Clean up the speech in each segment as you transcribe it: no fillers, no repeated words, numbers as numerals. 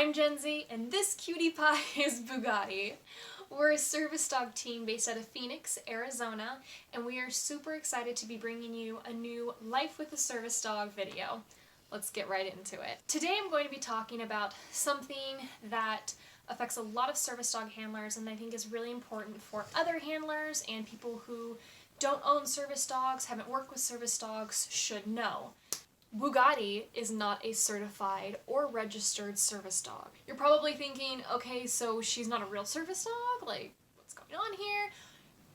I'm Gen Z, and this cutie pie is Bugatti. We're a service dog team based out of Phoenix, Arizona, and we are super excited to be bringing you a new Life with a Service Dog video. Let's get right into it. Today I'm going to be talking about something that affects a lot of service dog handlers and I think is really important for other handlers and people who don't own service dogs, haven't worked with service dogs, should know. Bugatti is not a certified or registered service dog. You're probably thinking, okay, so she's not a real service dog? Like, what's going on here?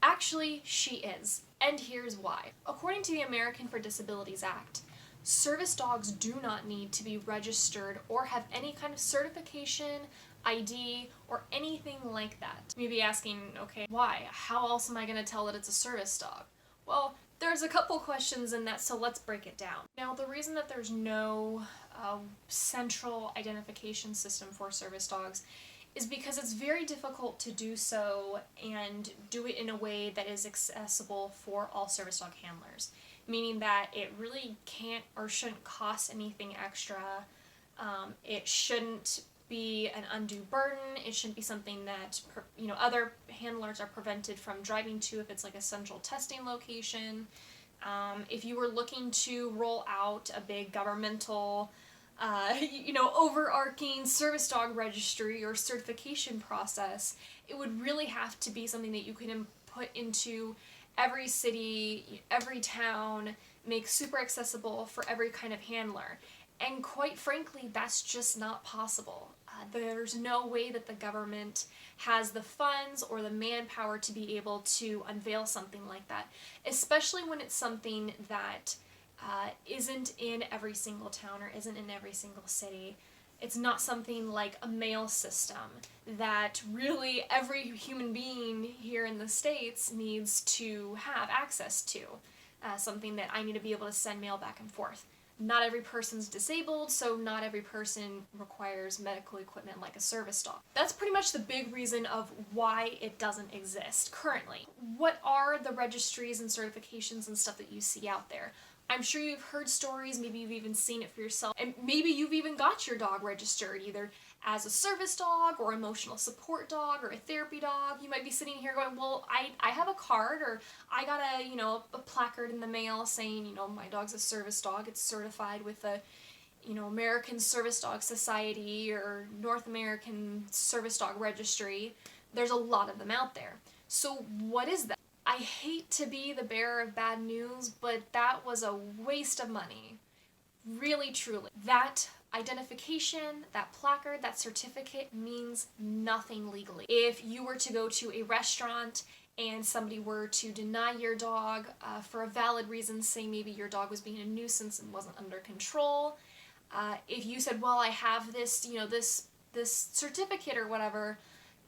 Actually, she is, and here's why. According to the American for Disabilities Act, service dogs do not need to be registered or have any kind of certification, ID, or anything like that. You may be asking, okay, why? How else am I going to tell that it's a service dog? Well, there's a couple questions in that, so let's break it down. Now, the reason that there's no central identification system for service dogs is because it's very difficult to do so and do it in a way that is accessible for all service dog handlers, meaning that it really can't or shouldn't cost anything extra. It shouldn't be an undue burden. It shouldn't be something that other handlers are prevented from driving to if it's like a central testing location. If you were looking to roll out a big governmental overarching service dog registry or certification process, it would really have to be something that you can put into every city, every town, make super accessible for every kind of handler. And quite frankly, that's just not possible. There's no way that the government has the funds or the manpower to be able to unveil something like that, especially when it's something that isn't in every single town or isn't in every single city. It's not something like a mail system that really every human being here in the States needs to have access to. Something that I need to be able to send mail back and forth. Not every person's disabled, so not every person requires medical equipment like a service dog. That's pretty much the big reason of why it doesn't exist currently. What are the registries and certifications and stuff that you see out there? I'm sure you've heard stories, maybe you've even seen it for yourself, and maybe you've even got your dog registered either as a service dog or emotional support dog or a therapy dog. You might be sitting here going, well, I have a card, or I got a placard in the mail saying, my dog's a service dog. It's certified with the, American Service Dog Society or North American Service Dog Registry. There's a lot of them out there. So what is that? I hate to be the bearer of bad news, but that was a waste of money. Really, truly. That identification, that placard, that certificate means nothing legally. If you were to go to a restaurant and somebody were to deny your dog for a valid reason, say maybe your dog was being a nuisance and wasn't under control, if you said, well, I have this, this certificate or whatever,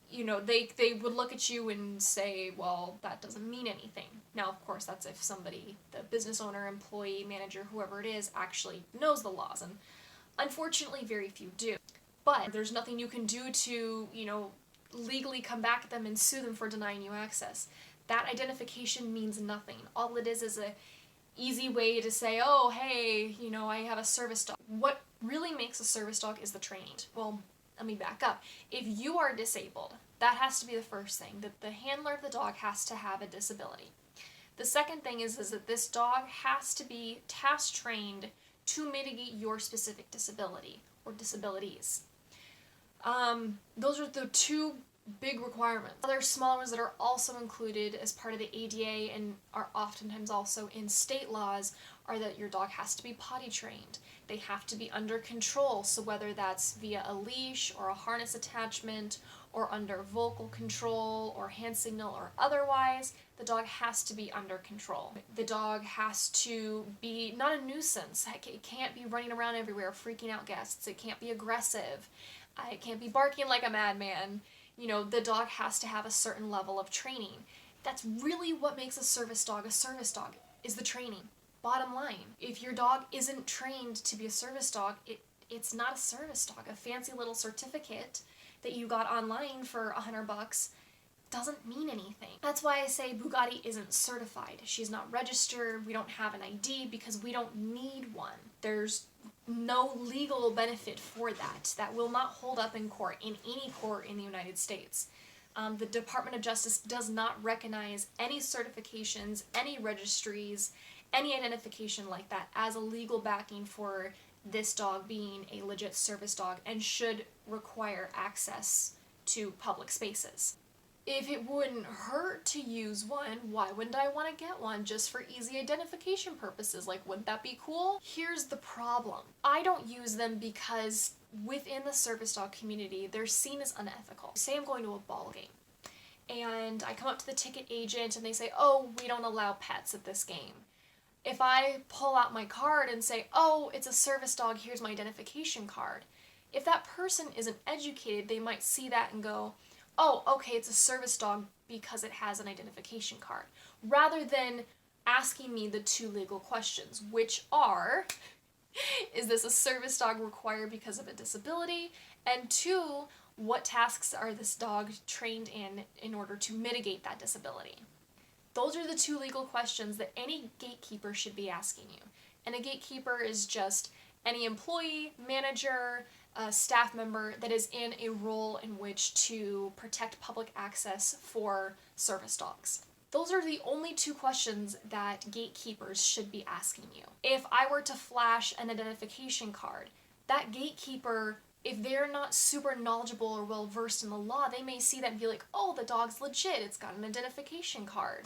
they would look at you and say, well, that doesn't mean anything. Now, of course, that's if somebody, the business owner, employee, manager, whoever it is, actually knows the laws, and unfortunately, very few do. But there's nothing you can do to, legally come back at them and sue them for denying you access. That identification means nothing. All it is a easy way to say, oh, hey, I have a service dog. What really makes a service dog is the training. Well, let me back up. If you are disabled, that has to be the first thing, that the handler of the dog has to have a disability. The second thing is that this dog has to be task trained to mitigate your specific disability or disabilities. Those are the two big requirements. Other smaller ones that are also included as part of the ADA and are oftentimes also in state laws are that your dog has to be potty trained. They have to be under control, so whether that's via a leash or a harness attachment or under vocal control or hand signal or otherwise, the dog has to be under control. The dog has to be not a nuisance. It can't be running around everywhere freaking out guests. It can't be aggressive. It can't be barking like a madman. The dog has to have a certain level of training. That's really what makes a service dog, is the training. Bottom line, if your dog isn't trained to be a service dog, it's not a service dog. A fancy little certificate that you got online for $100 doesn't mean anything. That's why I say Bugatti isn't certified. She's not registered. We don't have an ID because we don't need one. There's no legal benefit for that. That will not hold up in court, in any court in the United States. The Department of Justice does not recognize any certifications, any registries, any identification like that as a legal backing for this dog being a legit service dog, and should require access to public spaces. If it wouldn't hurt to use one, why wouldn't I want to get one just for easy identification purposes? Like, wouldn't that be cool? Here's the problem. I don't use them because within the service dog community, they're seen as unethical. Say I'm going to a ball game, and I come up to the ticket agent and they say, oh, we don't allow pets at this game. If I pull out my card and say, oh, it's a service dog, here's my identification card, if that person isn't educated, they might see that and go, oh, okay, it's a service dog because it has an identification card, rather than asking me the two legal questions, which are, is this a service dog required because of a disability? And two, what tasks are this dog trained in order to mitigate that disability? Those are the two legal questions that any gatekeeper should be asking you. And a gatekeeper is just any employee, manager, staff member that is in a role in which to protect public access for service dogs. Those are the only two questions that gatekeepers should be asking you. If I were to flash an identification card, that gatekeeper, if they're not super knowledgeable or well versed in the law, they may see that and be like, oh, the dog's legit, it's got an identification card.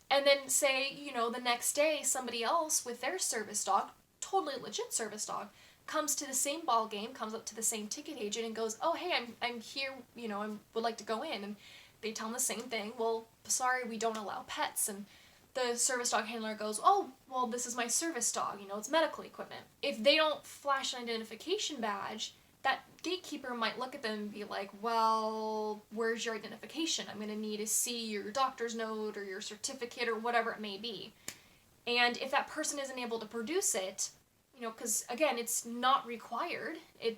And then say, the next day somebody else with their service dog, totally legit service dog, comes to the same ball game, comes up to the same ticket agent and goes, oh, hey, I'm here, I would like to go in. And they tell them the same thing. Well, sorry, we don't allow pets. And the service dog handler goes, oh, well, this is my service dog, it's medical equipment. If they don't flash an identification badge, that gatekeeper might look at them and be like, well, where's your identification? I'm going to need to see your doctor's note or your certificate or whatever it may be. And if that person isn't able to produce it, because again, it's not required.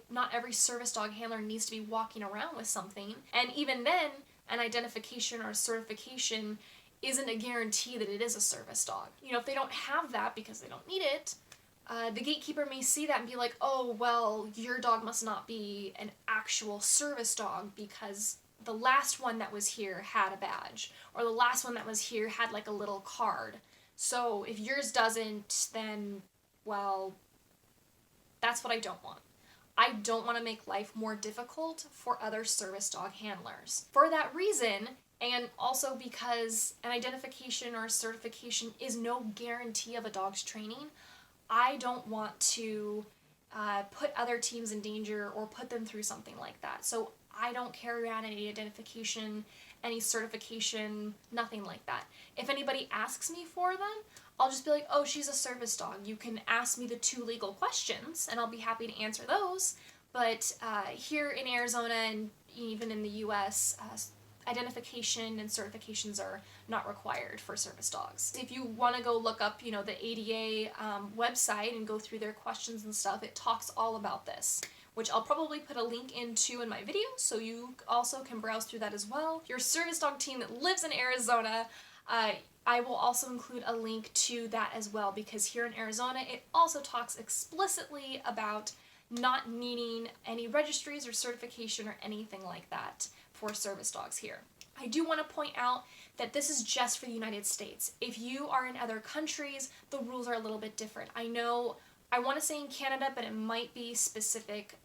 Not every service dog handler needs to be walking around with something. And even then, an identification or a certification isn't a guarantee that it is a service dog. If they don't have that because they don't need it, the gatekeeper may see that and be like, oh, well, your dog must not be an actual service dog because the last one that was here had a badge, or the last one that was here had like a little card. So if yours doesn't, then, well, that's what I don't want. I don't want to make life more difficult for other service dog handlers. For that reason, and also because an identification or a certification is no guarantee of a dog's training, I don't want to put other teams in danger or put them through something like that. So I don't carry around any identification, any certification, nothing like that. If anybody asks me for them, I'll just be like, oh, she's a service dog. You can ask me the two legal questions, and I'll be happy to answer those. But here in Arizona and even in the U.S., identification and certifications are not required for service dogs. If you want to go look up, the ADA website and go through their questions and stuff, it talks all about this, which I'll probably put a link into in my video, so you also can browse through that as well. Your service dog team that lives in Arizona, I will also include a link to that as well, because here in Arizona, it also talks explicitly about not needing any registries or certification or anything like that for service dogs here. I do want to point out that this is just for the United States. If you are in other countries, the rules are a little bit different. I know, I want to say in Canada, but it might be specific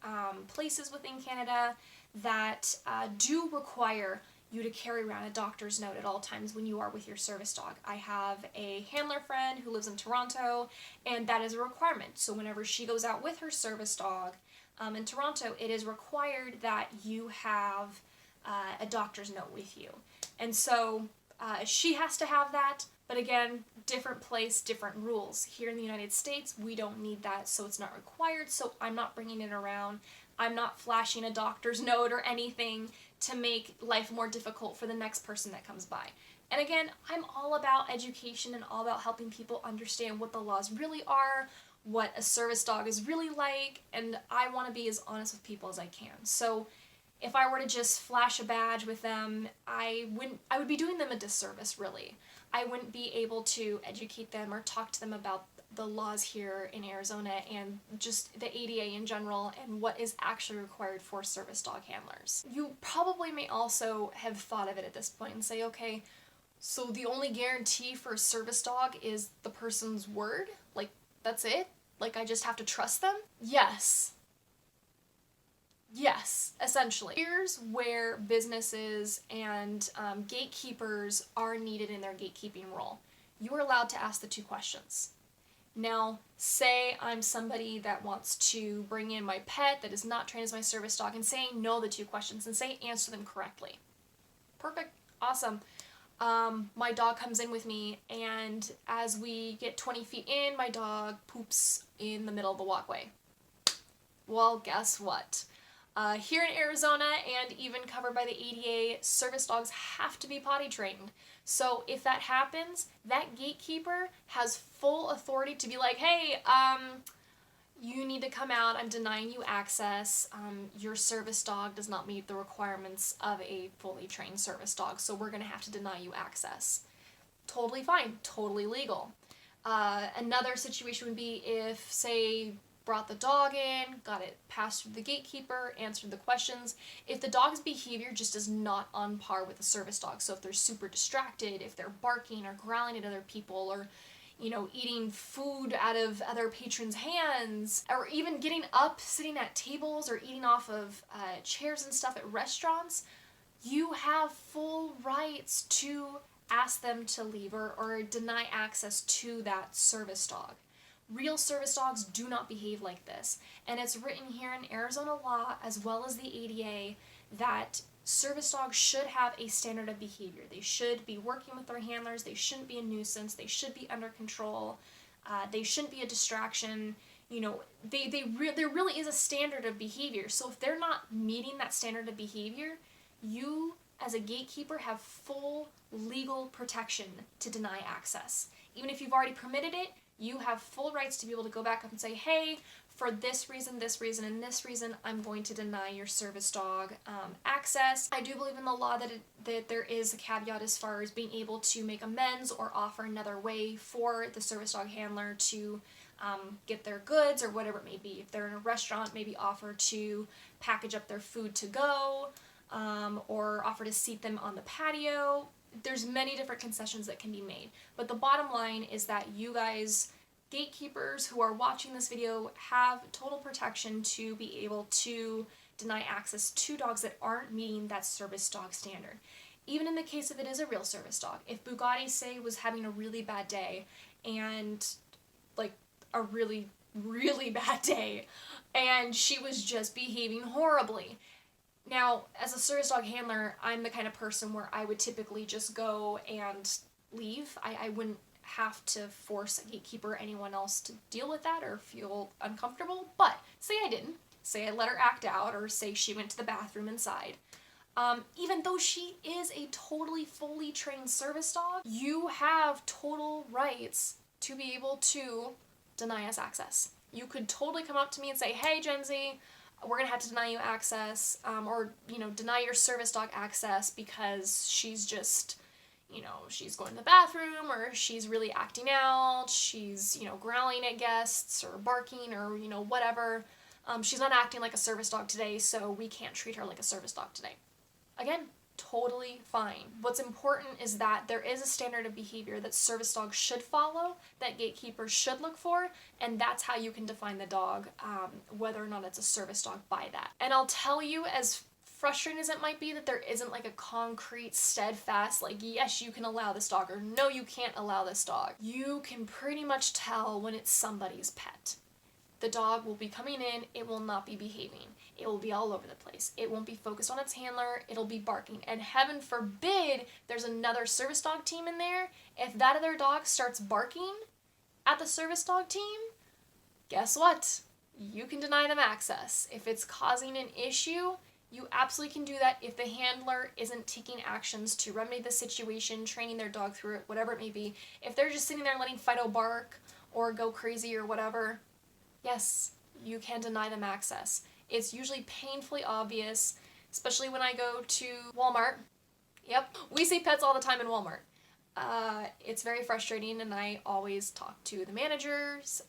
places within Canada that do require you to carry around a doctor's note at all times when you are with your service dog. I have a handler friend who lives in Toronto, and that is a requirement. So whenever she goes out with her service dog in Toronto, it is required that you have a doctor's note with you. And so she has to have that, but again, different place, different rules. Here in the United States, we don't need that, so it's not required, so I'm not bringing it around. I'm not flashing a doctor's note or anything to make life more difficult for the next person that comes by. And again, I'm all about education and all about helping people understand what the laws really are, what a service dog is really like, and I want to be as honest with people as I can. So if I were to just flash a badge with them, I would be doing them a disservice, really. I wouldn't be able to educate them or talk to them about the laws here in Arizona and just the ADA in general and what is actually required for service dog handlers. You probably may also have thought of it at this point and say, okay, so the only guarantee for a service dog is the person's word? Like, that's it? Like, I just have to trust them? Yes. Yes, essentially. Here's where businesses and gatekeepers are needed in their gatekeeping role. You are allowed to ask the 2 questions. Now, say I'm somebody that wants to bring in my pet that is not trained as my service dog and say no the 2 questions and say answer them correctly. Perfect. Awesome. My dog comes in with me, and as we get 20 feet in, my dog poops in the middle of the walkway. Well, guess what? Here in Arizona, and even covered by the ADA, service dogs have to be potty trained. So if that happens, that gatekeeper has full authority to be like, hey, you need to come out, I'm denying you access, your service dog does not meet the requirements of a fully trained service dog, so we're going to have to deny you access. Totally fine, totally legal. Another situation would be if, say, brought the dog in, got it passed through the gatekeeper, answered the questions. If the dog's behavior just is not on par with a service dog, so if they're super distracted, if they're barking or growling at other people, or eating food out of other patrons' hands, or even getting up, sitting at tables, or eating off of chairs and stuff at restaurants, you have full rights to ask them to leave or deny access to that service dog. Real service dogs do not behave like this, and it's written here in Arizona law as well as the ADA that service dogs should have a standard of behavior. They should be working with their handlers, they shouldn't be a nuisance, they should be under control, they shouldn't be a distraction. There really is a standard of behavior, so if they're not meeting that standard of behavior, you as a gatekeeper have full legal protection to deny access. Even if you've already permitted it, you have full rights to be able to go back up and say, hey, for this reason, and this reason, I'm going to deny your service dog access. I do believe in the law that there is a caveat as far as being able to make amends or offer another way for the service dog handler to get their goods or whatever it may be. If they're in a restaurant, maybe offer to package up their food to go, or offer to seat them on the patio. There's many different concessions that can be made. But the bottom line is that you guys, gatekeepers who are watching this video, have total protection to be able to deny access to dogs that aren't meeting that service dog standard. Even in the case if it is a real service dog. If Bugatti, say, was having a really bad day, and like a really, really bad day, and she was just behaving horribly. Now, as a service dog handler, I'm the kind of person where I would typically just go and leave. I wouldn't have to force a gatekeeper or anyone else to deal with that or feel uncomfortable, but say I didn't. Say I let her act out, or say she went to the bathroom inside. Even though she is a totally, fully trained service dog, you have total rights to be able to deny us access. You could totally come up to me and say, hey, Gen Z, we're going to have to deny you access, or, deny your service dog access because she's just, she's going to the bathroom, or she's really acting out, she's, growling at guests, or barking, or, whatever. She's not acting like a service dog today, so we can't treat her like a service dog today. Again, totally fine. What's important is that there is a standard of behavior that service dogs should follow, that gatekeepers should look for, and that's how you can define the dog, whether or not it's a service dog by that. And I'll tell you, as frustrating as it might be, that there isn't like a concrete, steadfast, like, yes, you can allow this dog, or no, you can't allow this dog. You can pretty much tell when it's somebody's pet. The dog will be coming in, it will not be behaving. It will be all over the place. It won't be focused on its handler, it'll be barking. And heaven forbid there's another service dog team in there. If that other dog starts barking at the service dog team, guess what? You can deny them access. If it's causing an issue, you absolutely can do that if the handler isn't taking actions to remedy the situation, training their dog through it, whatever it may be. If they're just sitting there letting Fido bark or go crazy or whatever, yes, you can deny them access. It's usually painfully obvious, especially when I go to Walmart. Yep, we see pets all the time in Walmart. It's very frustrating, and I always talk to the managers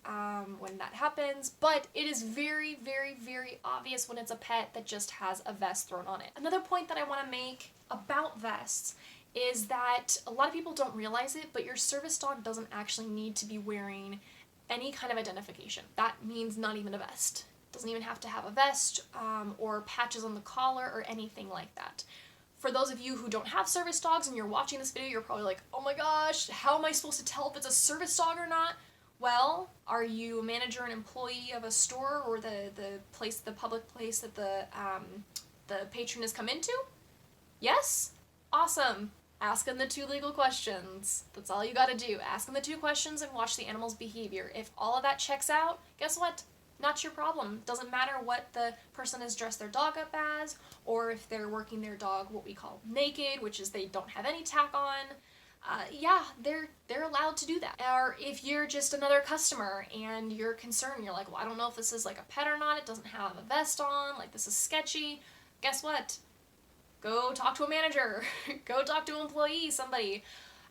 when that happens, but it is very, very, very obvious when it's a pet that just has a vest thrown on it. Another point that I want to make about vests is that a lot of people don't realize it, but your service dog doesn't actually need to be wearing any kind of identification. That means not even a vest. Doesn't even have to have a vest or patches on the collar or anything like that. For those of you who don't have service dogs and you're watching this video, you're probably like, oh my gosh, how am I supposed to tell if it's a service dog or not? Well, are you a manager and employee of a store or the public place that the patron has come into? Yes? Awesome. Ask them the 2 legal questions. That's all you gotta do. Ask them the 2 questions and watch the animal's behavior. If all of that checks out, guess what? Not your problem. Doesn't matter what the person has dressed their dog up as, or if they're working their dog what we call naked, which is they don't have any tack on. Yeah, they're allowed to do that. Or if you're just another customer and you're concerned, you're like, well, I don't know if this is like a pet or not, it doesn't have a vest on, like this is sketchy. Guess what? Go talk to a manager. Go talk to an employee, somebody.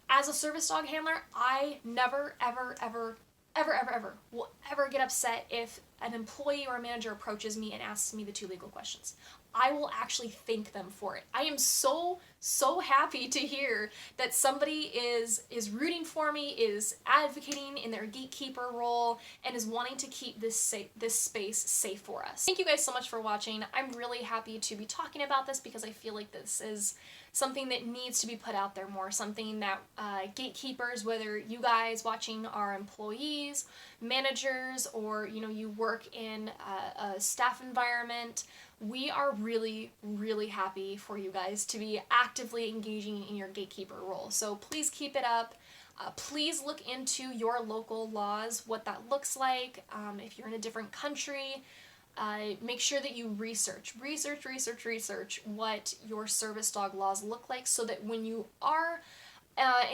As a service dog handler, I never, ever, ever, ever, ever, ever will ever get upset if an employee or a manager approaches me and asks me the 2 legal questions. I will actually thank them for it. I am so happy to hear that somebody is rooting for me, is advocating in their gatekeeper role, and is wanting to keep this space safe for us. Thank you guys so much for watching. I'm really happy to be talking about this because I feel like this is something that needs to be put out there more, something that gatekeepers, whether you guys watching are employees, managers, or you work in a staff environment, we are really, really happy for you guys to be actively engaging in your gatekeeper role. So please keep it up. Please look into your local laws, what that looks like. If you're in a different country, make sure that you research what your service dog laws look like so that when you are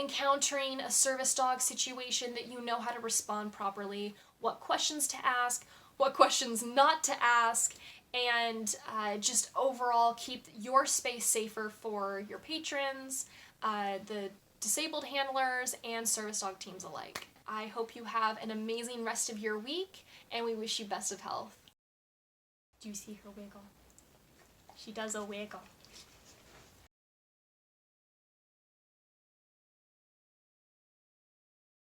encountering a service dog situation that you know how to respond properly, what questions to ask, what questions not to ask, and just overall keep your space safer for your patrons, the disabled handlers, and service dog teams alike. I hope you have an amazing rest of your week, and we wish you best of health. Do you see her wiggle? She does a wiggle.